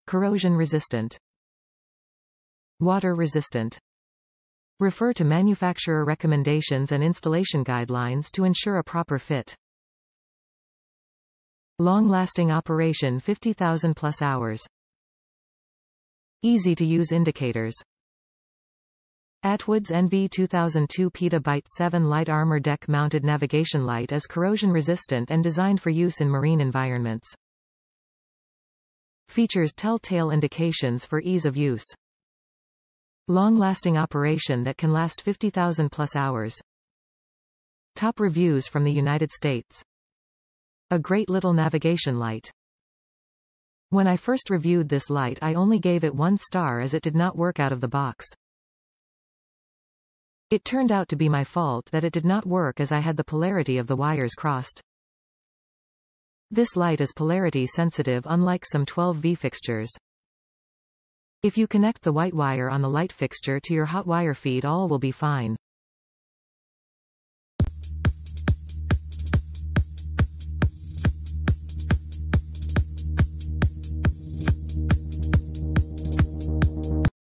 Corrosion resistant. Water resistant. Refer to manufacturer recommendations and installation guidelines to ensure a proper fit. Long-lasting operation 50,000 plus hours. Easy-to-use indicators. Attwood's NV2002PB-7 light armor deck-mounted navigation light is corrosion-resistant and designed for use in marine environments. Features telltale indications for ease of use. Long-lasting operation that can last 50,000 plus hours. Top reviews from the United States. A great little navigation light. When I first reviewed this light, I only gave it 1 star as it did not work out of the box. It turned out to be my fault that it did not work as I had the polarity of the wires crossed. This light is polarity sensitive, unlike some 12V fixtures. If you connect the white wire on the light fixture to your hot wire feed, all will be fine.